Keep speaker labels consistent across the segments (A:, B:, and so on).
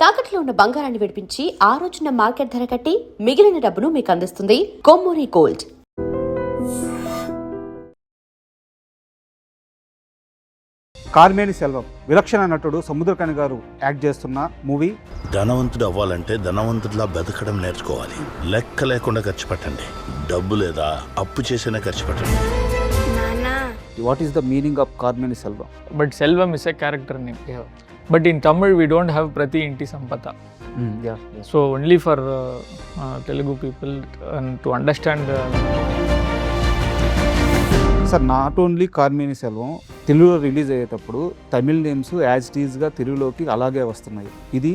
A: తాకట్లో ఉన్న బంగారాన్ని విడిపించి ఆ రోజున మార్కెట్ ధర కట్టి మిగిలిన డబ్బును మీకు అందిస్తుంది కొమ్మూరి గోల్డ్.
B: కార్మేని సెల్వం విలక్షణ నటుడు సముద్రకని గారు యాక్ట్ చేస్తున్న మూవీ.
C: ధనవంతుడు అవ్వాలంటే ధనవంతుడిలా బతకడం నేర్చుకోవాలి. లెక్క లేకుండా ఖర్చు పెట్టండి. డబ్బు లేదా అప్పు చేసేనే ఖర్చు పెట్టండి.
B: What is the meaning of Karmeni Selvam?
D: But Selvam is a character name. Yeah. But in Tamil we don't have Prati Inti Sampatha.
B: Yeah.
D: So only for Telugu people and to understand.
B: Sir, not only Karmeni Selvam తెలుగులో release అయ్యేటప్పుడు Tamil names as it ఈజ్గా తెలుగులోకి అలాగే వస్తున్నాయి. ఇది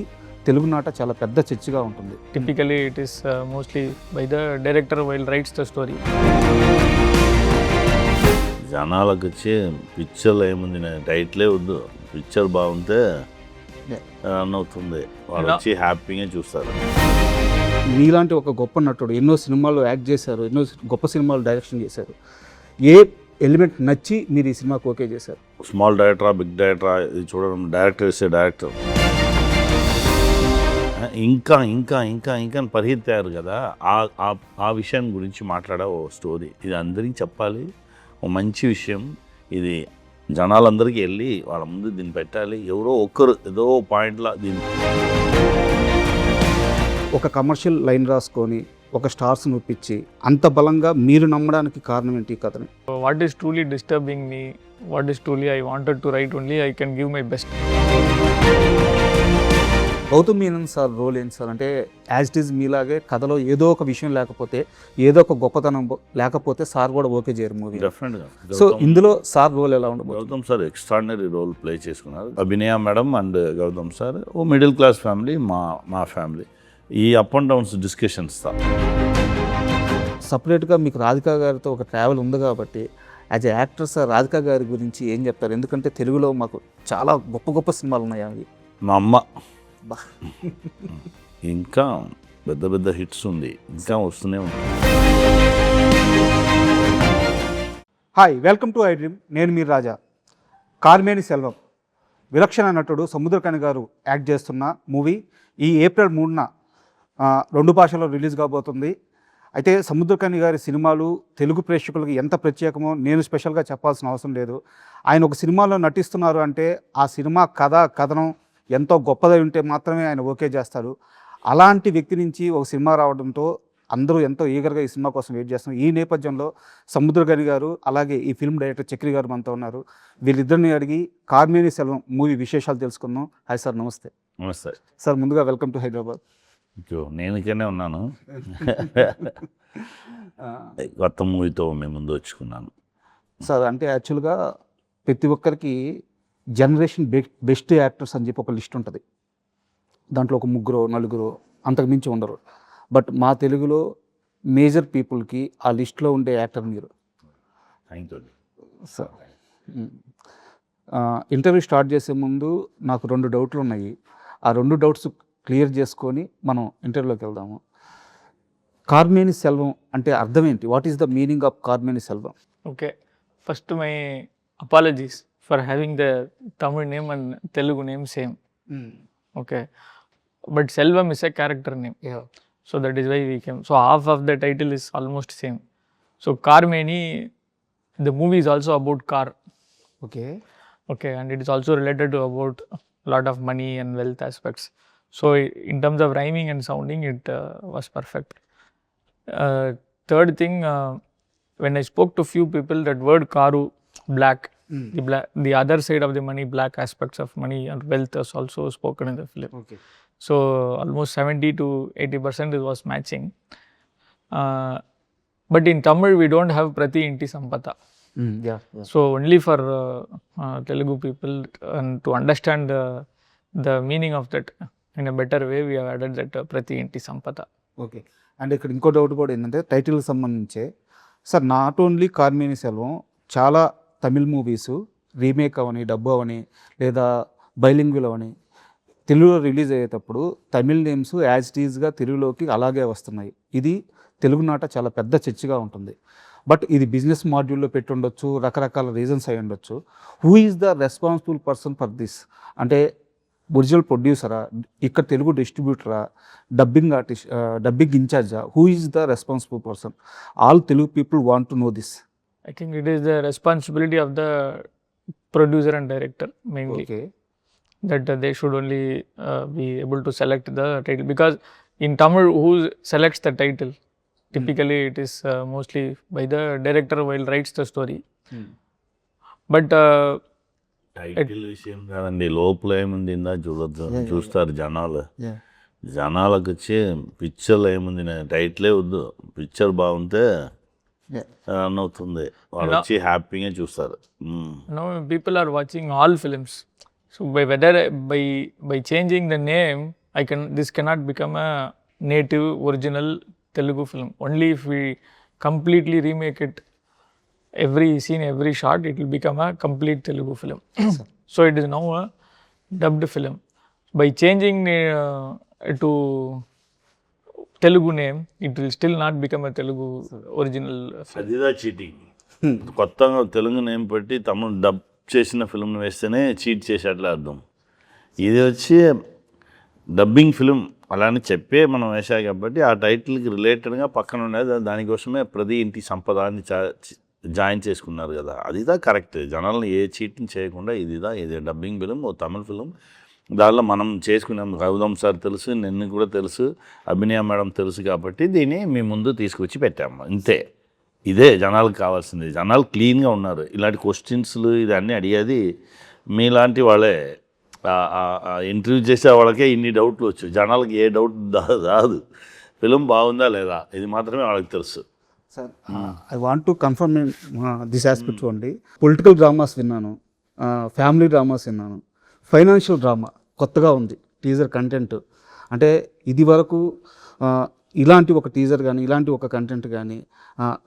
B: తెలుగునాట చాలా పెద్ద చర్చగా ఉంటుంది.
D: Typically it is mostly by the director while writes the story.
C: జనాలకు వచ్చి పిక్చర్లో ఏముంది, నేను టైటిలే వద్దు, పిక్చర్ బాగుంటే రన్ అవుతుంది, వాళ్ళు వచ్చి హ్యాపీగా చూస్తారు.
B: మీలాంటి ఒక గొప్ప నటుడు ఎన్నో సినిమాల్లో యాక్ట్ చేశారు, ఎన్నో గొప్ప సినిమాలు డైరెక్షన్ చేశారు. ఏ ఎలిమెంట్ నచ్చి మీరు ఈ సినిమాకి ఓకే చేశారు?
C: స్మాల్ డైరెక్టరా, బిగ్ డైరెక్టరా, ఇది చూడడం, డైరెక్టర్ ఇస్తే డైరెక్టర్ ఇంకా ఇంకా ఇంకా ఇంకా పరిగెత్తారు కదా. ఆ విషయం గురించి మాట్లాడే ఓ స్టోరీ ఇది అందరికీ చెప్పాలి. ఓ మంచి విషయం ఇది, జనాలందరికీ వెళ్ళి వాళ్ళ ముందు దీన్ని పెట్టాలి. ఎవరో ఒక్కరు ఏదో పాయింట్లో దీన్ని
B: ఒక కమర్షియల్ లైన్ రాసుకొని ఒక స్టార్స్ నొప్పించి అంత బలంగా మీరు నమ్మడానికి కారణం ఏంటి ఈ కథని?
D: What is truly disturbing me, what is truly I wanted to write, only I can give my best.
B: Gautham Menon sir role ఏంటి సార్? అంటే యాజ్ ఇట్ ఈజ్ మీలాగే కథలో ఏదో ఒక విషయం లేకపోతే, ఏదో ఒక గొప్పతనం లేకపోతే సార్ కూడా ఓకే చేయరు మూవీ.
C: డెఫినెట్గా.
B: సో ఇందులో సార్ రోల్ ఎలా ఉండదు?
C: Gautham sir extraordinary role play చేసుకున్నారు. Abhinaya madam and Gautham sir ఓ మిడిల్ క్లాస్ ఫ్యామిలీ, మా ఫ్యామిలీ. ఈ అప్ అండ్ డౌన్స్ డిస్కషన్స్
B: సపరేట్గా మీకు రాధికా గారితో ఒక ట్రావెల్ ఉంది కాబట్టి as a actor sir Radhika గారి గురించి ఏం చెప్తారు? ఎందుకంటే తెలుగులో మాకు చాలా గొప్ప గొప్ప సినిమాలు ఉన్నాయి. అవి
C: మా అమ్మ ఇంకా పెద్ద పెద్ద హిట్స్ ఉంది, ఇంకా వస్తూనే ఉంది.
B: Hi, welcome to I dream. నేను మీ రాజా. కార్మేని సెల్వం విలక్షణ నటుడు సముద్రకని గారు యాక్ట్ చేస్తున్న మూవీ ఈ ఏప్రిల్ 3న 2 భాషల్లో రిలీజ్ కాబోతుంది. అయితే సముద్రకని గారి సినిమాలు తెలుగు ప్రేక్షకులకి ఎంత ప్రత్యేకమో నేను స్పెషల్గా చెప్పాల్సిన అవసరం లేదు. ఆయన ఒక సినిమాలో నటిస్తున్నారు అంటే ఆ సినిమా కథనం ఎంతో గొప్పదై ఉంటే మాత్రమే ఆయన ఓకే చేస్తారు. అలాంటి వ్యక్తి నుంచి ఒక సినిమా రావడంతో అందరూ ఎంతో ఈగర్గా ఈ సినిమా కోసం వెయిట్ చేస్తున్నారు. ఈ నేపథ్యంలో సముద్రకని గారు అలాగే ఈ ఫిల్మ్ డైరెక్టర్ చక్రి గారు మనతో ఉన్నారు. వీళ్ళిద్దరిని అడిగి కార్మేని సెల్వం మూవీ విశేషాలు తెలుసుకుందాం. హాయ్ సార్, నమస్తే.
C: నమస్తే
B: సార్. ముందుగా వెల్కమ్ టు హైదరాబాద్.
C: నేను ఇక్కడనే ఉన్నాను. కొత్త మూవీతో మేము ముందు వచ్చుకున్నాను
B: సార్. అంటే యాక్చువల్గా ప్రతి ఒక్కరికి జనరేషన్ బెస్ట్ యాక్టర్స్ అని చెప్పి ఒక లిస్ట్ ఉంటుంది. దాంట్లో ఒక 3-4 అంతకు మించి ఉండరు. బట్ మా తెలుగులో మేజర్ పీపుల్కి ఆ లిస్ట్లో ఉండే యాక్టర్ మీరు.
C: Thank you
B: sir. Interview start చేసే ముందు నాకు 2 డౌట్లు ఉన్నాయి. ఆ 2 డౌట్స్ క్లియర్ చేసుకొని మనం ఇంటర్వ్యూలోకి వెళ్దాము. కార్మేని సెల్వం అంటే అర్థం ఏంటి? What is the meaning of Karmeni Selvam?
D: Okay, first my apologies for having the Tamil name and Telugu name same. Okay, but Selvam is a character name.
B: Yeah.
D: So that is why we came. So half of the title is almost same. So Carmeni, the movie is also about car. Okay, and it is also related to about a lot of money and wealth aspects. So in terms of rhyming and sounding, it was perfect. Third thing, when I spoke to few people, that word karu, black, the other side of the money, black aspects of money and wealth is also spoken in the film.
B: Okay.
D: So almost 70 to 80% it was matching. But in Tamil we don't have Prati Inti Sampatha.
B: Yeah.
D: So only for Telugu people and to understand the meaning of that in a better way, we have added that Prati Inti Sampatha.
B: Okay. And ఇక్కడ ఇంకో doubt కూడా ఏంటంటే టైటిల్కి సంబంధించే sir, not only Karmeni Selvam చాలా Tamil movies remake అవని, డబ్బు అవని, లేదా bilingual అవని తెలుగులో release అయ్యేటప్పుడు Tamil names as it ఈజ్గా తెలుగులోకి అలాగే వస్తున్నాయి. ఇది తెలుగునాట చాలా పెద్ద చర్చగా ఉంటుంది. బట్ ఇది బిజినెస్ మాడ్యూల్లో పెట్టి ఉండొచ్చు, రకరకాల రీజన్స్ అయి ఉండొచ్చు. Who is the responsible person for this? అంటే ఒరిజినల్ ప్రొడ్యూసరా, ఇక్కడ తెలుగు డిస్ట్రిబ్యూటరా, డబ్బింగ్ ఆర్టిస్ట్, డబ్బింగ్ ఇన్ఛార్జా, who is the responsible person? All Telugu people want to know this.
D: I think it is the responsibility of the producer and director mainly.
B: Okay.
D: That they should only be able to select the title, because in Tamil who selects the title? Typically it is mostly by the director while writes the story. But
C: title విషయం కాదండి, లోపల ఏముంది ఇందా చూస్తారు జనాలు. జనాలకు వచ్చి పిక్చర్లో ఏముంది, టైటిలే వద్దు, పిక్చర్ బాగుంటే రన్ అవుతుంది, వాళ్ళు వచ్చి హ్యాపీగా చూస్తారు.
D: now people are watching all films. So by changing the name, this cannot become a native original Telugu film. Only if we completely remake it, every scene, every shot, it will become a complete Telugu film. So it is now a dubbed film. By changing to Telugu name, it will still not become a Telugu original film.
C: అదిదా cheating. కొత్తగా Telugu name పెట్టి తమిళ dub చేసిన film వేస్తేనే cheat చేసేట్లే అర్థం. ఇది వచ్చి డబ్బింగ్ ఫిలిం అలానే చెప్పే మనం వేసాం కాబట్టి ఆ టైటిల్కి రిలేటెడ్గా పక్కన ఉండేది, దానికోసమే ప్రతి ఇంటి సంపదాన్ని జాయిన్ చేసుకున్నారు కదా, అదిదా కరెక్ట్. జనాలను ఏ చీటింగ్ చేయకుండా ఇది డబ్బింగ్ ఫిలిం, ఓ తమిళ ఫిలిం, దానిలో మనం చేసుకున్నాం. గౌతమ్ సార్ తెలుసు, నిన్ను కూడా తెలుసు, అభినయ మేడం తెలుసు, కాబట్టి దీన్ని మీ ముందు తీసుకొచ్చి పెట్టాము, అంతే. ఇదే జనాలకు కావాల్సింది. జనాలు క్లీన్గా ఉన్నారు. ఇలాంటి క్వశ్చన్స్లు ఇదన్నీ అడిగేది మీలాంటి వాళ్ళే. ఇంటర్వ్యూ చేసే వాళ్ళకే ఇన్ని డౌట్లు వచ్చు, జనాలకి ఏ డౌట్ రాదు. ఫిలిం బాగుందా లేదా ఇది మాత్రమే వాళ్ళకి తెలుసు.
B: Sir, I want to confirm this aspect only. Political dramas విన్నాను, ఫ్యామిలీ డ్రామాస్ విన్నాను, ఫైనాన్షియల్ డ్రామా కొత్తగా ఉంది టీజర్ కంటెంట్. అంటే ఇది వరకు ఇలాంటి ఒక టీజర్ కానీ ఇలాంటి ఒక కంటెంట్ కానీ,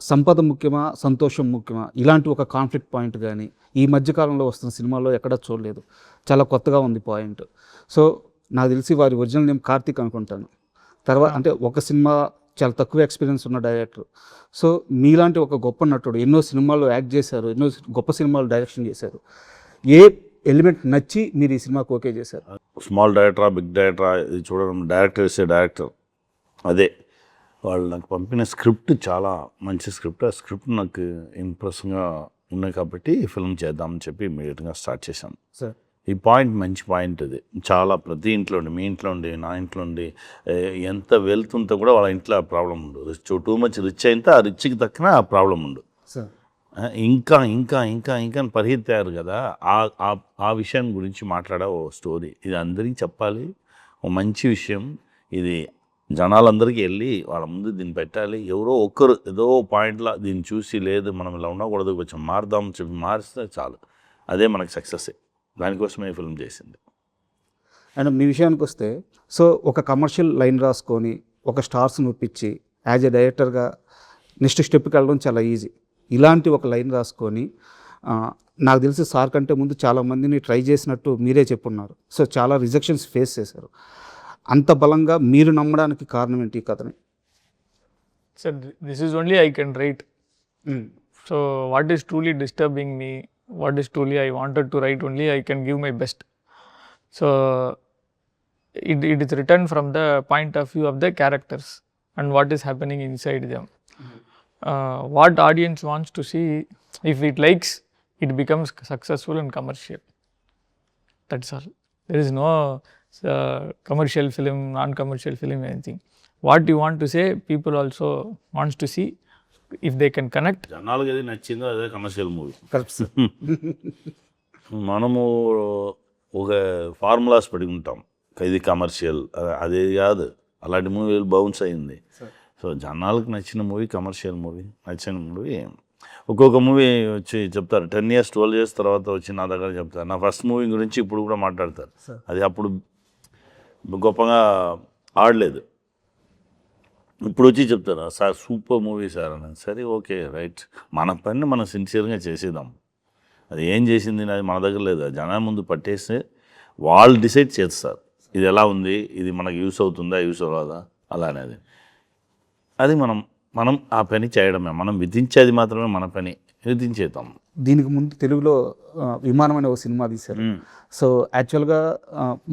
B: సంపద ముఖ్యమా సంతోషం ముఖ్యమా, ఇలాంటి ఒక కాన్ఫ్లిక్ట్ పాయింట్ కానీ ఈ మధ్యకాలంలో వస్తున్న సినిమాల్లో ఎక్కడా చూడలేదు. చాలా కొత్తగా ఉంది పాయింట్. సో నాకు తెలిసి వారి ఒరిజినల్ నేమ్ కార్తీక్ అనుకుంటాను. తర్వాత అంటే ఒక సినిమా చాలా తక్కువ ఎక్స్పీరియన్స్ ఉన్న డైరెక్టర్. సో మీలాంటి ఒక గొప్ప నటుడు, ఎన్నో సినిమాల్లో యాక్ట్ చేశారు, ఎన్నో గొప్ప సినిమాలు డైరెక్షన్ చేశారు. ఏ ఎలిమెంట్ నచ్చి మీరు ఈ సినిమాకి ఓకే చేశారు?
C: స్మాల్ డైరెక్టరా, బిగ్ డైరెక్టరా, ఇది చూడడం, డైరెక్టర్ ఇస్తే డైరెక్టర్ అదే. వాళ్ళు నాకు పంపిన స్క్రిప్ట్ చాలా మంచి స్క్రిప్ట్. ఆ స్క్రిప్ట్ నాకు ఇంప్రెస్గా ఉన్నాయి కాబట్టి ఈ ఫిల్మ్ చేద్దామని చెప్పి ఇమీడియట్గా స్టార్ట్ చేశాను.
B: సార్,
C: ఈ పాయింట్ మంచి పాయింట్ ఇది. చాలా ప్రతి ఇంట్లో ఉండి, మీ ఇంట్లో ఉండి, నా ఇంట్లో ఉండి, ఎంత వెల్త్ ఉంటే కూడా వాళ్ళ ఇంట్లో ఆ ప్రాబ్లం ఉండు. టూ మచ్ రిచ్ అయితే ఆ రిచ్కి తక్కువ ఆ ప్రాబ్లం ఉండు.
B: సార్,
C: ఇంకా ఇంకా ఇంకా ఇంకా పరిగెత్తారు కదా, ఆ విషయం గురించి మాట్లాడే ఓ స్టోరీ. ఇది అందరికీ చెప్పాలి, ఓ మంచి విషయం ఇది. జనాలందరికీ వెళ్ళి వాళ్ళ ముందు దీన్ని పెట్టాలి. ఎవరో ఒక్కరు ఏదో పాయింట్లో దీన్ని చూసి లేదు మనం ఇలా ఉండకూడదు, కొంచెం మారుదాం చెప్పి మారిస్తే చాలు, అదే మనకు సక్సెస్. దానికోసమే ఈ ఫిల్మ్ చేసింది.
B: అండ్ మీ విషయానికి వస్తే, సో ఒక కమర్షియల్ లైన్ రాసుకొని ఒక స్టార్స్ని ఒప్పించి యాజ్ ఎ డైరెక్టర్గా నెక్స్ట్ స్టెప్కి వెళ్ళడం చాలా ఈజీ. ఇలాంటి ఒక లైన్ రాసుకొని నాకు తెలిసి సార్ కంటే ముందు చాలామందిని ట్రై చేసినట్టు మీరే చెప్పున్నారు. సో చాలా రిజెక్షన్స్ ఫేస్ చేశారు. అంత బలంగా మీరు నమ్మడానికి కారణం ఏంటి ఈ కథని?
D: Sir, this is only I can write. So what is truly disturbing me, what is truly I wanted to write, only I can give my best. So it is written from the point of view of the characters and what is happening inside them. What audience wants to see, if it likes, it becomes successful and commercial. That's all. There is no commercial film, non-commercial film, anything. What you want to say, people also wants to see. If they can connect.
C: జనాలకు ఏది నచ్చిందో అదే commercial movie.
B: Correct sir.
C: మనము ఒక formulas పెట్టుకుంటాం, ఇది commercial, అదే కాదు. అలాంటి మూవీలు బౌన్స్ అయింది. సో జనాలకు నచ్చిన మూవీ కమర్షియల్ మూవీ, నచ్చిన మూవీ. ఒక్కొక్క మూవీ వచ్చి చెప్తారు 10 years 12 years తర్వాత వచ్చి నా దగ్గర చెప్తారు. నా ఫస్ట్ మూవీ గురించి ఇప్పుడు కూడా మాట్లాడతారు. అది అప్పుడు గొప్పగా ఆడలేదు, ఇప్పుడు వచ్చి చెప్తారు సార్ సూపర్ మూవీ సార్ అని. సరే, ఓకే, రైట్. మన పని మనం సిన్సియర్గా చేసేద్దాం. అది ఏం చేసింది అది మన దగ్గర లేదు. జనాల ముందు పట్టేస్తే వాళ్ళు డిసైడ్ చేస్తారు ఇది ఎలా ఉంది, ఇది మనకు యూస్ అవుతుందా, యూస్ అవ్వదా, అలా అనేది. అది మనం ఆ పని చేయడమే. మనం విధించేది మాత్రమే మన పని. ఎదిరించేద్దాం.
B: దీనికి ముందు తెలుగులో విమానం అనే ఒక సినిమా తీశారు. సో యాక్చువల్గా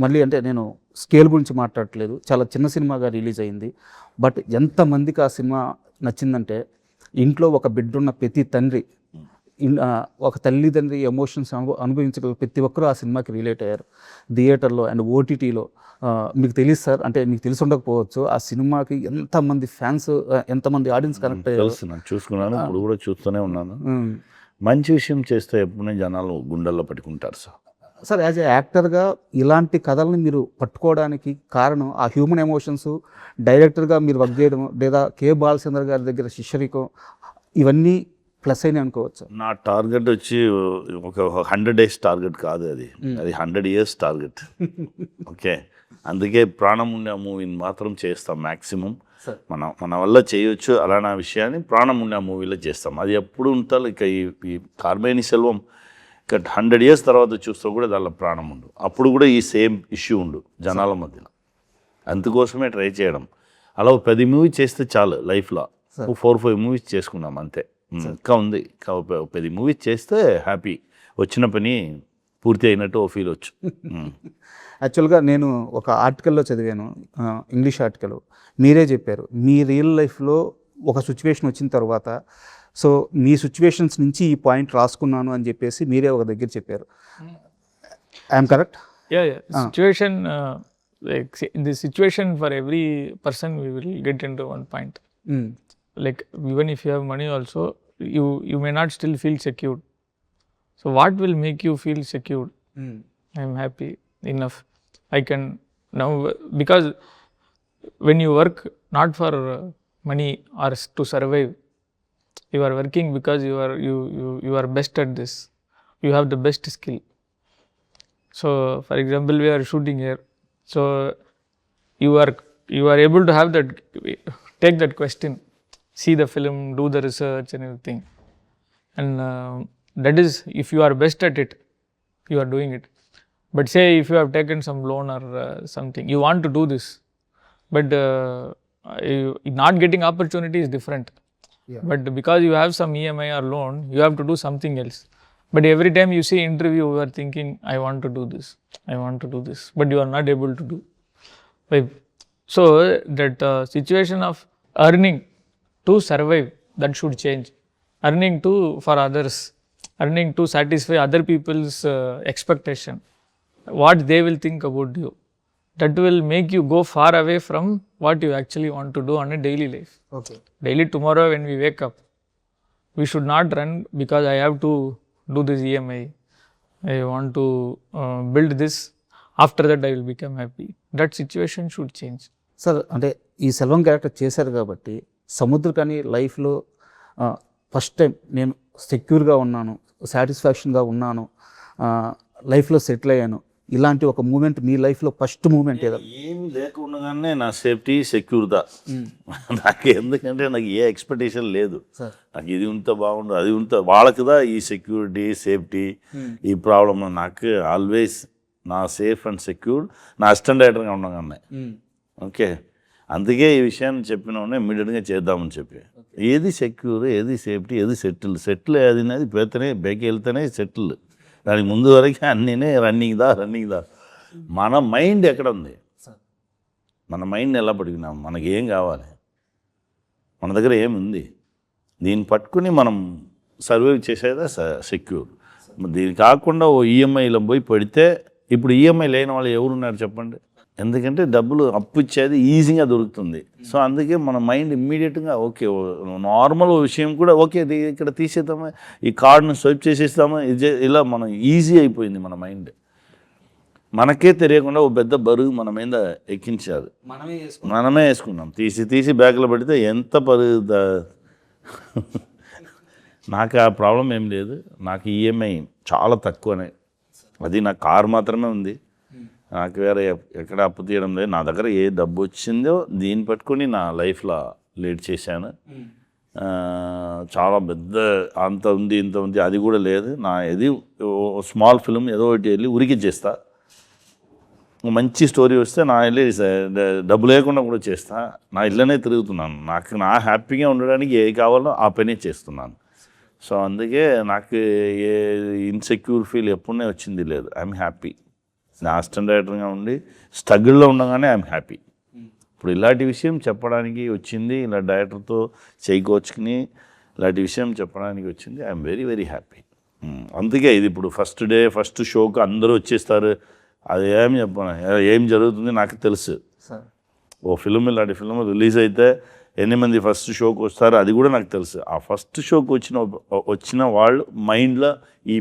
B: మళ్ళీ అంటే నేను స్కేల్ గురించి మాట్లాడట్లేదు, చాలా చిన్న సినిమాగా రిలీజ్ అయింది. బట్ ఎంతమందికి ఆ సినిమా నచ్చిందంటే ఇంట్లో ఒక బిడ్డ ఉన్న ప్రతి తండ్రి, ఒక తల్లిదండ్రి ఎమోషన్స్ అనుభవించగల ప్రతి ఒక్కరూ ఆ సినిమాకి రిలేట్ అయ్యారు. థియేటర్లో అండ్ ఓటీటీలో మీకు తెలియదు సార్, అంటే మీకు తెలిసి ఉండకపోవచ్చు, ఆ సినిమాకి ఎంతమంది ఫ్యాన్స్, ఎంతమంది ఆడియన్స్ కనెక్ట్ అయ్యారు.
C: తెలుసు, నేను చూసుకున్నాను, ఇప్పుడు కూడా చూస్తూనే ఉన్నాను. మంచి విషయం చేస్తే ఎప్పుడైనా జనాలు గుండెల్లో పెట్టుకుంటారు సార్.
B: సార్ యాజ్ ఏ యాక్టర్గా ఇలాంటి కథల్ని మీరు పట్టుకోవడానికి కారణం ఆ హ్యూమన్ ఎమోషన్స్, డైరెక్టర్గా మీరు వర్క్ చేయడం, లేదా కే బాలచంద్ర గారి దగ్గర శిష్యరికం, ఇవన్నీ ప్లస్ అయినా అనుకోవచ్చు.
C: నా టార్గెట్ వచ్చి ఒక 100 days టార్గెట్ కాదు, అది 100 years టార్గెట్. ఓకే, అందుకే ప్రాణం ఉండే మూవీని మాత్రం చేస్తాం మ్యాక్సిమం. మన వల్ల చేయొచ్చు అలాంటి విషయాన్ని ప్రాణం ఉండే మూవీలో చేస్తాం. అది ఎప్పుడు ఉంటారు. ఇక ఈ కార్మేని సెల్వం ఇక 100 years తర్వాత చూస్తూ కూడా దానిలో ప్రాణం ఉండు, అప్పుడు కూడా ఈ సేమ్ ఇష్యూ ఉండు జనాల మధ్యలో. అందుకోసమే ట్రై చేయడం. అలా 10 movies చేస్తే చాలు లైఫ్లో. 4-5 movies చేసుకున్నాం అంతే. ఇంకా ఉంది, ఇంకా 10 movies చేస్తే హ్యాపీ, వచ్చిన పని పూర్తి అయినట్టు ఓ ఫీల్ వచ్చు.
B: యాక్చువల్గా నేను ఒక ఆర్టికల్లో చదివాను, ఇంగ్లీష్ ఆర్టికల్. మీరే చెప్పారు మీ రియల్ లైఫ్లో ఒక సిచ్యువేషన్ వచ్చిన తర్వాత, సో మీ సిచ్యువేషన్స్ నుంచి ఈ పాయింట్ రాసుకున్నాను అని చెప్పేసి మీరే ఒక దగ్గర చెప్పారు. I'm correct?
D: Situation, like the situation for every person we will get into one point. Like even if you have money also, you may not still feel secured. So what will make you feel secured? I am happy enough, I can now, because when you work not for money or to survive, you are working because you are best at this, you have the best skill. So for example, we are shooting here, so you are able to have that, take that question, see the film, do the research and everything, and that is if you are best at it, you are doing it. But say if you have taken some loan or something, you want to do this, but not getting opportunity is different. But because you have some EMI or loan, you have to do something else. But every time you see interview, you are thinking, I want to do this, I want to do this, but you are not able to do. So that situation of earning to survive, that should change. Earning to for others, earning to satisfy other people's expectation, what they will think about you, that will make you go far away from what you actually want to do on a daily life.
B: Okay.
D: Daily tomorrow when we wake up, we should not run because I have to do this EMI, I want to build this, after that I will become happy. That situation should change.
B: Sir అంటే ఈ Selvam character చేశారు కాబట్టి సముద్ర కానీ లైఫ్లో first time నేను సెక్యూర్గా ఉన్నాను, సాటిస్ఫాక్షన్గా ఉన్నాను, లైఫ్లో సెటిల్ అయ్యాను, ఇలాంటి ఒక మూమెంట్ మీ లైఫ్లో ఫస్ట్ మూమెంట్ ఏదో?
C: ఏమి లేకుండానే నా సేఫ్టీ సెక్యూర్దా నాకు, ఎందుకంటే నాకు ఏ ఎక్స్పెక్టేషన్ లేదు. నాకు ఇది ఉంటే బాగుండు, అది ఉంటే వాళ్ళకిదా ఈ సెక్యూరిటీ సేఫ్టీ ఈ ప్రాబ్లమ్. నాకు ఆల్వేస్ నా సేఫ్ అండ్ సెక్యూర్ నా అసిస్టెంట్ డైరెక్టర్గా ఉండగానే. ఓకే, అందుకే ఈ విషయాన్ని చెప్పిన ఇమ్మీడియట్గా చేద్దామని చెప్పి. ఏది సెక్యూర్, ఏది సేఫ్టీ, ఏది సెటిల్ అది అనేది పెడితేనే బేకి వెళ్తేనే సెటిల్. దానికి ముందు వరకు అన్నీనే రన్నింగ్ దా. మన మైండ్ ఎక్కడ ఉంది, మన మైండ్ ఎలా పట్టుకున్నాం, మనకి ఏం కావాలి, మన దగ్గర ఏముంది, దీన్ని పట్టుకుని మనం సర్వైవ్ చేసేదా సెక్యూర్. దీని కాకుండా ఓ ఈఎంఐలో పోయి పెడితే, ఇప్పుడు ఈఎంఐ లేని వాళ్ళు ఎవరున్నారు చెప్పండి? ఎందుకంటే డబ్బులు అప్పు ఇచ్చేది ఈజీగా దొరుకుతుంది. సో అందుకే మన మైండ్ ఇమ్మీడియట్గా ఓకే, నార్మల్ విషయం కూడా ఓకే ఇక్కడ తీసేద్దామా, ఈ కార్డును స్వైప్ చేసేస్తామా, ఇలా మనం ఈజీ అయిపోయింది మన మైండ్. మనకే తెలియకుండా ఓ పెద్ద బరువు మన మీద ఎక్కించారు, మనమే వేసుకున్నాం. తీసి బ్యాగ్లో పెడితే ఎంత బరువు. నాకు ఆ ప్రాబ్లం ఏం లేదు, నాకు ఈఎంఐ చాలా తక్కువనే, అది నా కార్ మాత్రమే ఉంది, నాకు వేరే ఎక్కడ అప్పు తీయడం లేదు. నా దగ్గర ఏ డబ్బు వచ్చిందో దీన్ని పట్టుకొని నా లైఫ్లో లీడ్ చేశాను. చాలా పెద్ద అంత ఉంది ఇంత ఉంది అది కూడా లేదు. నా ఏది స్మాల్ ఫిల్మ్ ఏదో ఒకటి వెళ్ళి ఉరికి చేస్తా, మంచి స్టోరీ వస్తే నా వెళ్ళి డబ్బు లేకుండా కూడా చేస్తా. నా ఇళ్ళనే తిరుగుతున్నాను, నాకు నా హ్యాపీగా ఉండడానికి ఏ కావాలో ఆ పని చేస్తున్నాను. సో అందుకే నాకు ఏ ఇన్సెక్యూర్ ఫీల్ ఎప్పుడనే వచ్చింది లేదు. I'm happy. నా అసిస్టెంట్ డైరెక్టర్గా ఉండి స్ట్రగుల్లో ఉండగానే ఐఎమ్ హ్యాపీ. ఇప్పుడు ఇలాంటి విషయం చెప్పడానికి వచ్చింది, ఇలా డైరెక్టర్తో చేయికోచుకుని ఇలాంటి విషయం చెప్పడానికి వచ్చింది. I'm very very happy. అందుకే ఇది ఇప్పుడు ఫస్ట్ షోకి అందరూ వచ్చేస్తారు, అది ఏమి చెప్పను, ఏం జరుగుతుంది నాకు తెలుసు. ఓ ఫిల్మ్ ఇలాంటి ఫిల్మ్ రిలీజ్ అయితే ఎన్ని మంది ఫస్ట్ షోకి వస్తారు అది కూడా నాకు తెలుసు. ఆ ఫస్ట్ షోకి వచ్చిన వాళ్ళు మైండ్లో ఈ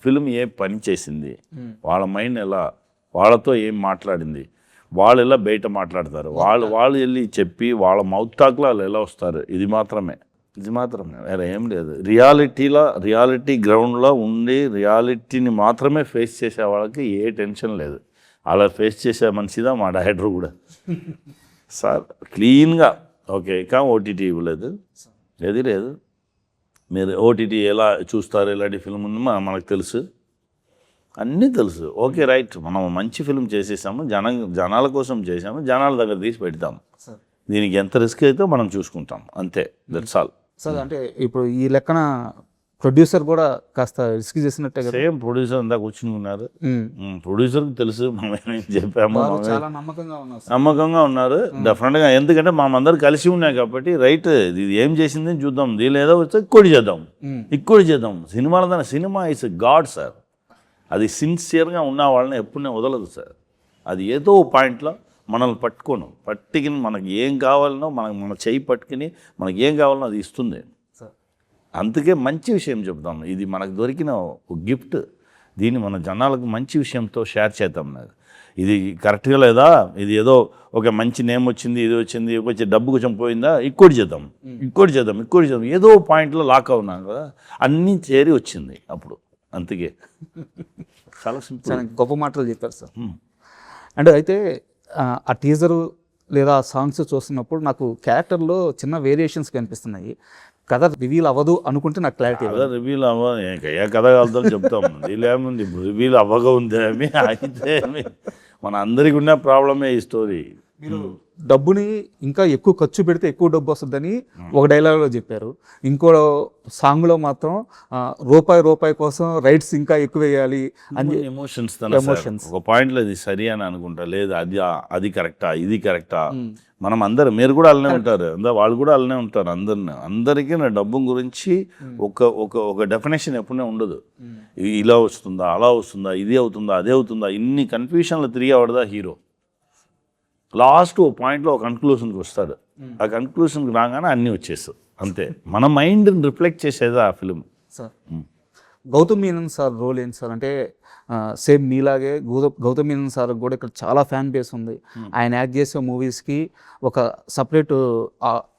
C: ఫిల్మ్ ఏ పని చేసింది, వాళ్ళ మైండ్ ఎలా, వాళ్ళతో ఏం మాట్లాడింది, వాళ్ళు ఎలా బయట మాట్లాడతారు, వాళ్ళు వెళ్ళి చెప్పి వాళ్ళ మౌత్ టాక్లో వాళ్ళు ఎలా వస్తారు, ఇది మాత్రమే వేరే ఏం లేదు. రియాలిటీ గ్రౌండ్లో ఉండి రియాలిటీని మాత్రమే ఫేస్ చేసే వాళ్ళకి ఏ టెన్షన్ లేదు. అలా ఫేస్ చేసే మనిషిదా మా డైరెక్టర్ కూడా. సార్ క్లీన్గా ఓకే, ఇంకా ఓటీటీ ఇవ్వలేదు, ఏది లేదు. మీరు ఓటీటీ ఎలా చూస్తారు, ఇలాంటి ఫిల్మ్ ఉంది మనకు తెలుసు, అన్నీ తెలుసు. ఓకే రైట్, మనం మంచి ఫిల్మ్ చేసేసాము, జనాల కోసం చేసాము, జనాల దగ్గర తీసి పెడతాము. దీనికి ఎంత రిస్క్ అయితే మనం చూసుకుంటాం, అంతే, దట్స్ ఆల్.
B: సార్ అంటే ఇప్పుడు ఈ లెక్కన ప్రొడ్యూసర్ కూడా కాస్త రిస్క్ చేసినట్టే కదా.
C: సేమ్ ప్రొడ్యూసర్ అంతా కూర్చుని ఉన్నారు. ప్రొడ్యూసర్కి తెలుసు మనం ఏమేమి చెప్పాము,
B: చాలా
C: నమ్మకంగా ఉన్నారు డెఫినెట్గా. ఎందుకంటే మనమందరూ కలిసి ఉన్నాయి కాబట్టి రైట్, ఇది ఏం చేసింది చూద్దాం, దీని ఏదో వస్తే ఇంకోటి చేద్దాం. Cinema is God sir. అది సిన్సియర్గా ఉన్న వాళ్ళని ఎప్పుడనే వదలదు సార్. అది ఏదో పాయింట్లో మనల్ని పట్టుకుని మనకి ఏం కావాలనో మన చేయి పట్టుకుని మనకి ఏం కావాలనో అది ఇస్తుంది. అందుకే మంచి విషయం చెప్తాం, ఇది మనకు దొరికిన ఒక గిఫ్ట్, దీన్ని మన జనాలకు మంచి విషయంతో షేర్ చేద్దాం. ఇది కరెక్ట్గా లేదా, ఇది ఏదో ఒక మంచి నేమ్ వచ్చింది, ఇది వచ్చింది, కొంచెం డబ్బు కొంచెం పోయిందా, ఇంకోటి చేద్దాం, ఏదో పాయింట్లో లాక్ అవున్నాం కదా, అన్నీ చేరి వచ్చింది అప్పుడు. అందుకే చాలా సింపుల్,
B: చాలా గొప్ప మాటలు చెప్పారు సార్. అంటే అయితే ఆ టీజరు లేదా ఆ సాంగ్స్ చూస్తున్నప్పుడు నాకు క్యారెక్టర్లో చిన్న వేరియేషన్స్ కనిపిస్తున్నాయి. కథ రివీల్ అవ్వదు అనుకుంటే నాకు క్లారిటీ.
C: కథ రివీల్ ఏ కథ కావాలో చెప్తాం, ఏముంది రివీల్ అవ్వగా ఉంది ఏమి అయితే మన అందరికి ఉన్న ప్రాబ్లమే ఈ స్టోరీ.
B: డబ్బుని ఇంకా ఎక్కువ ఖర్చు పెడితే ఎక్కువ డబ్బు వస్తుందని ఒక డైలాగ్లో చెప్పారు. ఇంకో సాంగ్లో మాత్రం రూపాయి కోసం రైట్స్ ఇంకా ఎక్కువ వేయాలి అని
C: ఎమోషన్స్. ఒక పాయింట్లో ఇది సరి అని అనుకుంటా, లేదు అది కరెక్టా, ఇది కరెక్టా. మనం అందరం, మీరు కూడా అలానే ఉంటారు, వాళ్ళు కూడా అలానే ఉంటారు. అందరికీ నా డబ్బు గురించి ఒక డెఫినేషన్ ఎప్పుడనే ఉండదు. ఇలా వస్తుందా, అలా వస్తుందా, ఇది అవుతుందా, అదే అవుతుందా, ఇన్ని కన్ఫ్యూషన్లు తిరిగి అవడదా హీరో. లాస్ట్ ఓ పాయింట్లో ఒక కన్క్లూషన్కి వస్తాడు. ఆ కన్క్లూషన్కి రాగానే అన్నీ వచ్చేస్తాయి, అంతే. మన మైండ్ని రిఫ్లెక్ట్ చేసేది ఆ film.
B: Sir Gautham Menon sir role ఏంటి సార్? అంటే సేమ్ మీలాగే గౌతమ్ మీనన్ సార్ కూడా ఇక్కడ చాలా ఫ్యాన్ బేస్ ఉంది. ఆయన యాక్ట్ చేసే మూవీస్కి ఒక సపరేట్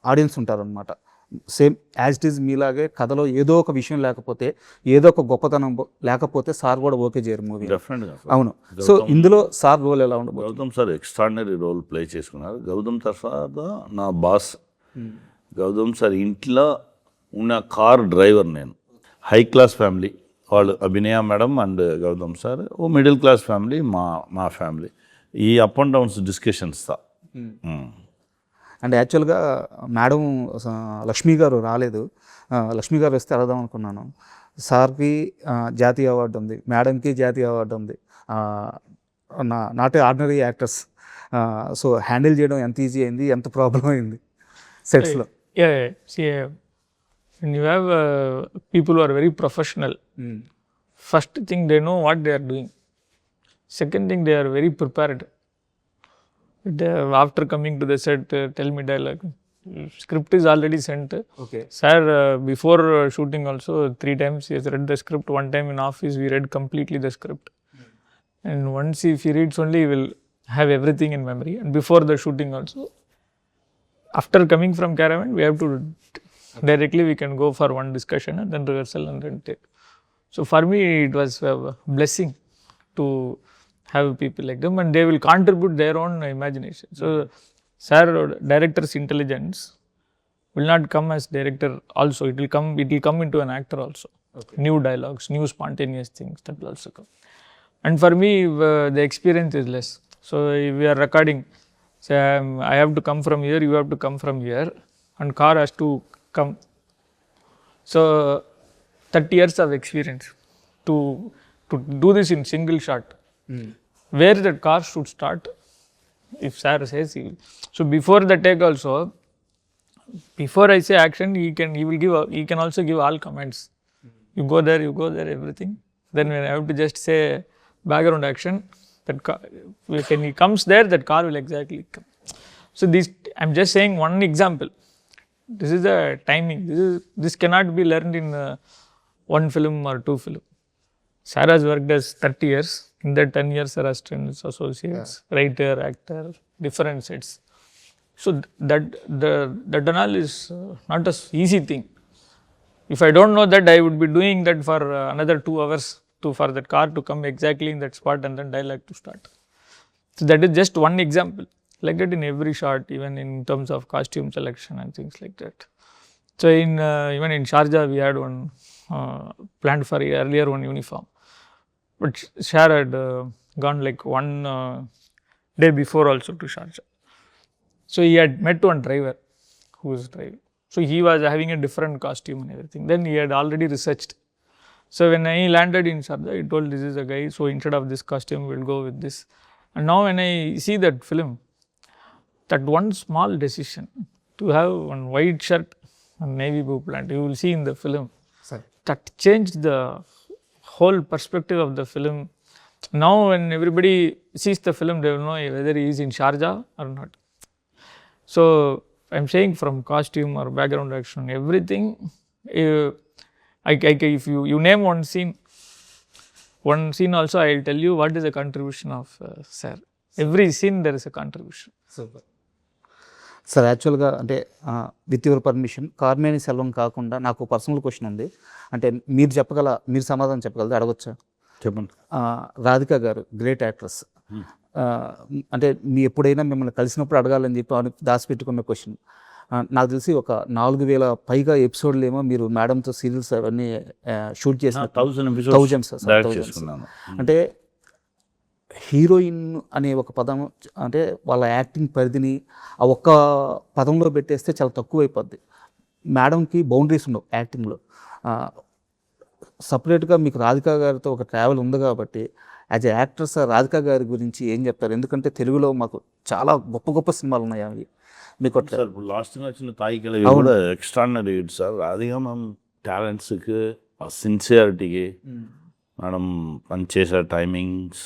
B: ఆడియన్స్ ఉంటారనమాట. సేమ్ యాజ్ ఇట్ ఈజ్ మీలాగే కథలో ఏదో ఒక విషయం లేకపోతే, ఏదో ఒక గొప్పతనం లేకపోతే సార్ కూడా ఓకే చేయరు మూవీ.
C: డెఫినెట్గా
B: అవును. సో ఇందులో సార్ రోల్ ఎలా ఉండదు?
C: Gautham sir extraordinary role play చేసుకున్నారు. గౌతమ్ సార్ నా బాస్. గౌతమ్ సార్ ఇంట్లో ఉన్న కార్ డ్రైవర్ నేను. హై క్లాస్ ఫ్యామిలీ వాళ్ళు, Abhinaya madam and Gautham sir. ఓ మిడిల్ క్లాస్ ఫ్యామిలీ మా ఫ్యామిలీ. ఈ up and downs discussions.
B: And యాక్చువల్గా మేడం లక్ష్మీ గారు రాలేదు. లక్ష్మీ గారు వస్తే అడదాం అనుకున్నాను. సార్కి జాతీయ అవార్డు ఉంది, మేడంకి జాతీయ అవార్డు ఉంది. Not ordinary actors. So handle చేయడం ఎంత ఈజీ అయింది, ఎంత ప్రాబ్లం అయింది సెట్స్లో?
D: When you have people who are very professional, first thing they know what they are doing. Second thing, they are very prepared. After coming to the set, tell me dialogue. Script is already sent.
B: Okay.
D: Sir, before shooting also 3 times he has read the script. One time in office we read completely the script. And once if he reads only, he will have everything in memory. And before the shooting also, after coming from Caravan, we have to directly we can go for one discussion and then rehearsal and then take. So for me it was a blessing to have people like them, and they will contribute their own imagination. So sir, director's intelligence will not come as director also, it will come into an actor also. Okay. New dialogues, new spontaneous things, that will also come. And for me the experience is less. So if we are recording, say I have to come from here, you have to come from here, and car has to come. So 30 years of experience to do this in single shot. Where the car should start, if sir says he will. So before the take also, before I say action, he can also give all comments. You go there, everything. Then when I have to just say background action, that car, when he comes there, that car will exactly come. So I'm just saying one example. This is the timing. This cannot be learned in one film or two film. Sir has worked as 30 years. In that 10 years, Sir has trained associates, writer, actor, different sets. So that all is not an easy thing. If I don't know that, I would be doing that for another 2 hours for that car to come exactly in that spot and then dialogue to start. So that is just one example. Like that in every shot, even in terms of costume selection and things like that. So even in Sharjah, we had one planned for earlier one uniform. But Shah had gone like one day before also to Sharjah. So he had met one driver who was driving. So he was having a different costume and everything. Then he had already researched. So when I landed in Sharjah, he told this is a guy. So instead of this costume, we'll go with this. And now when I see that film, that one small decision to have one white shirt and navy blue pant, you will see in the film, that changed the whole perspective of the film. Now when everybody sees the film, they will know whether he is in Sharjah or not. So I'm saying from costume or background action, everything, if you name one scene also, I will tell you what is the contribution of sir. Every scene there is a contribution.
B: Super sir. యాక్చువల్గా అంటే with your permission, కార్మేని Selvam కాకుండా నాకు personal question ఉంది. అంటే మీరు సమాధానం చెప్పగలదా? అడగొచ్చా?
C: చెప్పండి.
B: రాధిక గారు గ్రేట్ యాక్ట్రెస్. అంటే ఎప్పుడైనా మిమ్మల్ని కలిసినప్పుడు అడగాలని చెప్పి దాచిపెట్టుకున్న క్వశ్చన్. నాకు తెలిసి ఒక 4000 పైగా ఎపిసోడ్లు ఏమో మీరు మేడంతో సీరియల్స్ అవన్నీ షూట్ చేసిన 1000 అంటే హీరోయిన్ అనే ఒక పదం, అంటే వాళ్ళ యాక్టింగ్ పరిధిని ఆ ఒక్క పదంలో పెట్టేస్తే చాలా తక్కువైపోద్ది. మేడంకి బౌండరీస్ ఉండవు యాక్టింగ్లో. సపరేట్గా మీకు రాధిక గారితో ఒక ట్రావెల్ ఉంది కాబట్టి యాజ్ ఎ యాక్ట్రెస్ రాధిక గారి గురించి ఏం చెప్తారు? ఎందుకంటే తెలుగులో మాకు చాలా గొప్ప గొప్ప సినిమాలు ఉన్నాయి. అవి మీకు
C: సార్ ఇప్పుడు లాస్ట్ వచ్చిన తాయికలవి కూడా ఎక్స్ట్రాడినరీ సార్. రాధిక మ్యామ్ టాలెంట్స్కి, ఆ సిన్సియారిటీకి, మేడం పనిచేసే టైమింగ్స్,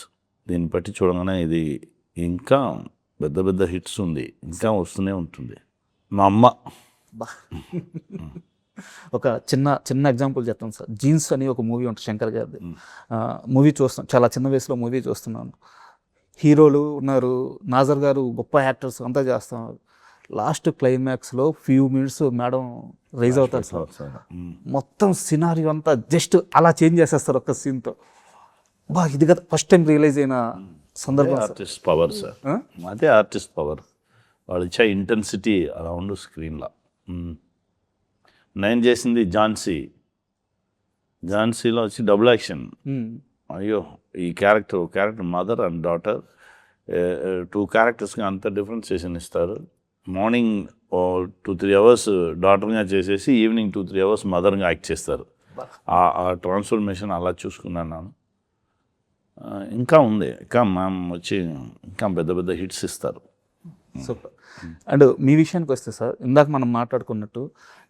C: దీన్ని బట్టి చూడగానే ఇది ఇంకా పెద్ద పెద్ద హిట్స్ ఉంది, ఇంకా వస్తూనే ఉంటుంది. మా అమ్మ
B: ఒక చిన్న ఎగ్జాంపుల్ చెప్తాను సార్. జీన్స్ అని ఒక మూవీ ఉంటుంది శంకర్ గారిది. మూవీ చూస్తాను, చాలా చిన్న వయసులో మూవీ చూస్తున్నాను. హీరోలు ఉన్నారు, నాజర్ గారు గొప్ప యాక్టర్స్ అంతా చేస్తున్నారు. లాస్ట్ క్లైమాక్స్లో ఫ్యూ మినిట్స్ మేడం రైజ్ అవుతారు సార్. మొత్తం సినారియో అంతా జస్ట్ అలా చేంజ్ చేసేస్తారు ఒక్క సీన్తో. ఇది కదా ఫస్ట్ టైం రియలైజ్ అయిన సందర్భం.
C: ఆర్టిస్ట్ పవర్ సార్, అదే ఆర్టిస్ట్ పవర్. వాళ్ళు ఇచ్చే ఇంటెన్సిటీ అరౌండ్ స్క్రీన్లో. నేను చేసింది ఝాన్సీలో వచ్చి డబుల్ యాక్షన్. అయ్యో, ఈ క్యారెక్టర్ మదర్ అండ్ డాటర్, 2 క్యారెక్టర్స్కి అంత డిఫరెన్సియేషన్ ఇస్తారు. మార్నింగ్ 2-3 అవర్స్ డాటర్గా చేసేసి ఈవినింగ్ 2-3 అవర్స్ మదర్గా యాక్ట్ చేస్తారు. ఆ ట్రాన్స్ఫర్మేషన్ అలా చూసుకున్నాను నేను. ఇంకా ఉంది, ఇంకా మ్యామ్ వచ్చి ఇంకా పెద్ద పెద్ద హిట్స్ ఇస్తారు.
B: సూపర్. అండ్ మీ విషయానికి వస్తే సార్, ఇందాక మనం మాట్లాడుకున్నట్టు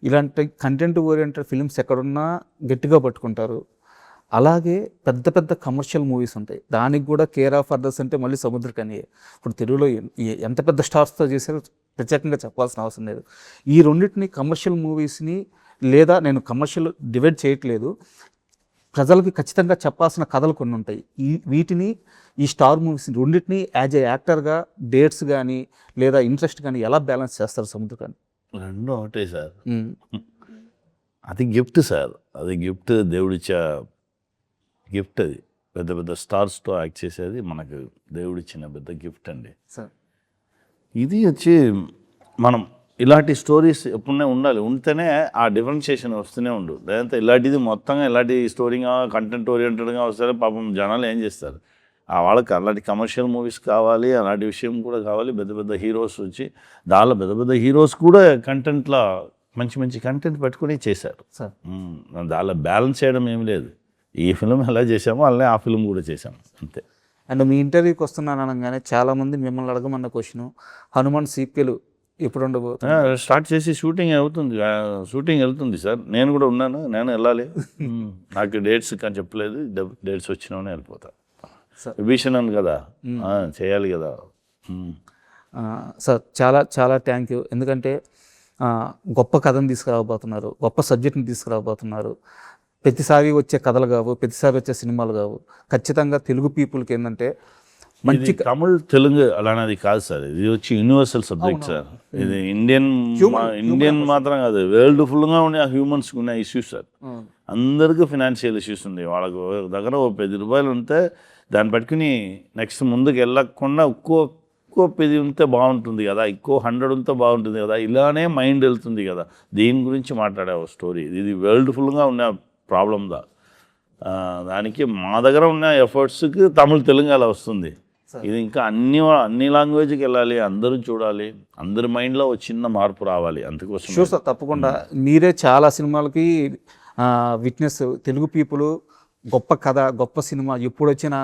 B: ఇలాంటి కంటెంట్ ఓరియంటెడ్ ఫిలిమ్స్ ఎక్కడున్నా గట్టిగా పట్టుకుంటారు. అలాగే పెద్ద పెద్ద కమర్షియల్ మూవీస్ ఉంటాయి, దానికి కూడా కేర్ ఆఫ్ అదర్స్ అంటే మళ్ళీ సముద్రకని. ఇప్పుడు తెలుగులో ఎంత పెద్ద స్టార్స్తో చేశారో ప్రత్యేకంగా చెప్పాల్సిన అవసరం లేదు. ఈ రెండింటిని కమర్షియల్ మూవీస్ని, లేదా నేను కమర్షియల్ డివైడ్ చేయట్లేదు, ప్రజలకి ఖచ్చితంగా చెప్పాల్సిన కథలు కొన్ని ఉంటాయి. వీటిని ఈ స్టార్ మూవీస్ రెండింటినీ యాజ్ ఏ యాక్టర్గా డేట్స్ కానీ లేదా ఇంట్రెస్ట్ కానీ ఎలా బ్యాలెన్స్ చేస్తారు సముద్రకాన్ని?
C: రెండు ఒకటే సార్. అది గిఫ్ట్ సార్, అది గిఫ్ట్, దేవుడిచ్చే గిఫ్ట్. అది పెద్ద పెద్ద స్టార్స్తో యాక్ట్ చేసేది మనకు దేవుడిచ్చిన పెద్ద గిఫ్ట్ అండి
B: సార్.
C: ఇది వచ్చి మనం ఇలాంటి స్టోరీస్ ఎప్పుడనే ఉండాలి, ఉంటేనే ఆ డిఫరెన్షియేషన్ వస్తూనే ఉండు. లేదంటే ఇలాంటిది మొత్తంగా ఇలాంటి స్టోరీగా కంటెంట్ ఓరియంటెడ్గా వస్తే పాపం జనాలు ఏం చేస్తారు? వాళ్ళకి అలాంటి కమర్షియల్ మూవీస్ కావాలి, అలాంటి విషయం కూడా కావాలి. పెద్ద పెద్ద హీరోస్ వచ్చి దానిలో పెద్ద పెద్ద హీరోస్ కూడా కంటెంట్లో మంచి మంచి కంటెంట్ పెట్టుకుని చేశారు.
B: సార్
C: దానిలో బ్యాలెన్స్ చేయడం ఏం లేదు. ఈ ఫిల్మ్ ఎలా చేసామో అలానే ఆ ఫిల్మ్ కూడా చేసాము అంతే.
B: అండ్ మీ ఇంటర్వ్యూకి వస్తున్నాను అనగానే చాలామంది మిమ్మల్ని అడగమన్న క్వశ్చన్, హనుమాన్ సీక్వెల్ ఎప్పుడు ఉండబోతుంది?
C: స్టార్ట్ చేసి షూటింగ్ అవుతుంది, షూటింగ్ వెళ్తుంది సార్. నేను కూడా ఉన్నాను, నేను వెళ్ళాలి. నాకు డేట్స్ కానీ చెప్పలేదు, డేట్స్ వచ్చినామని వెళ్ళిపోతా. విభీషణ్ కదా, చేయాలి కదా.
B: సార్ చాలా చాలా థ్యాంక్ యూ. ఎందుకంటే గొప్ప కథను తీసుకురాబోతున్నారు, గొప్ప సబ్జెక్ట్ని తీసుకురాబోతున్నారు. ప్రతిసారి వచ్చే కథలు కావు, ప్రతిసారి వచ్చే సినిమాలు కావు. ఖచ్చితంగా తెలుగు పీపుల్కి ఏంటంటే మంచి
C: తమిళ్ తెలుగు అలానేది కాదు సార్, ఇది వచ్చి యూనివర్సల్ సబ్జెక్ట్ సార్. ఇది ఇండియన్ మాత్రం కాదు, వరల్డ్ ఫుల్గా ఉన్న హ్యూమన్స్కి ఉన్న ఇష్యూస్ సార్. అందరికీ ఫినాన్షియల్ ఇష్యూస్ ఉంది. వాళ్ళకు దగ్గర ఓ 10 రూపాయలు ఉంటే దాన్ని పట్టుకుని నెక్స్ట్ ముందుకు వెళ్ళకుండా ఎక్కువ 10 ఉంటే బాగుంటుంది కదా, ఎక్కువ 100 ఉంటే బాగుంటుంది కదా, ఇలానే మైండ్ వెళ్తుంది కదా. దీని గురించి మాట్లాడే ఒక స్టోరీ ఇది. వరల్డ్ ఫుల్గా ఉన్న ప్రాబ్లం దానికి మా దగ్గర ఉన్న ఎఫర్ట్స్కి తమిళ్ తెలుగు అలా వస్తుంది. ఇది ఇంకా అన్ని లాంగ్వేజ్కి వెళ్ళాలి, అందరూ చూడాలి, అందరి మైండ్లో ఒక చిన్న మార్పు రావాలి. అందుకోసం
B: షూర్ సార్, తప్పకుండా. మీరే చాలా సినిమాలకి విట్నెస్. తెలుగు పీపుల్ గొప్ప కథ, గొప్ప సినిమా ఎప్పుడు వచ్చినా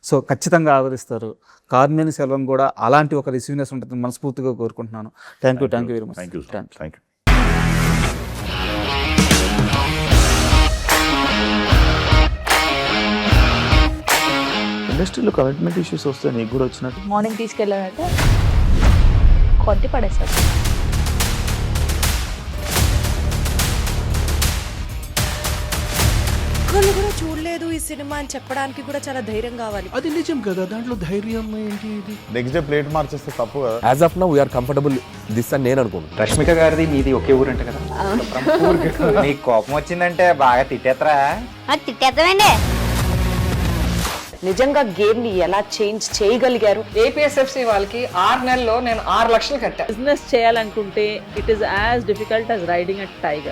B: సో ఖచ్చితంగా ఆదరిస్తారు. కార్మేని సెల్వం కూడా అలాంటి ఒక రిసీవ్నెస్ ఉంటుంది మనస్ఫూర్తిగా కోరుకుంటున్నాను. Thank you very much.
C: Thank you.
E: ఇండస్ట్రీలో కమిట్మెంట్ ఇష్యూస్ వస్తే నీకు కూడా వచ్చినట్టు?
F: మార్నింగ్ తీసుకెళ్ళాలంటే కొద్ది పడేస్తారు.
G: ఒక్కళ్ళు కూడా చూడలేదు ఈ సినిమా అని చెప్పడానికి కూడా చాలా ధైర్యం కావాలి.
E: అది నిజం కదా, దాంట్లో ధైర్యం ఏంటి? ఇది
H: నెక్స్ట్ డే ప్లేట్ మార్చేస్తే తప్పు కదా.
I: As of now we are comfortable this అని నేను అనుకుంటున్నాను.
J: రష్మిక గారిది మీది ఒకే ఊరంట కదా? నీకు కోపం వచ్చిందంటే బాగా తిట్టేత్తరా?
F: తిట్టేద్దామండి.
G: నిజంగా గేమ్ ని ఎలా చేంజ్ చేయగలిగారు?
K: ఏపీఎస్ఎఫ్సి వాళ్ళకి 6 నెలల్లో నేను 6 లక్షలు కట్టా.
G: బిజినెస్ చేయాలనుకుంటే it is as difficult as riding a tiger.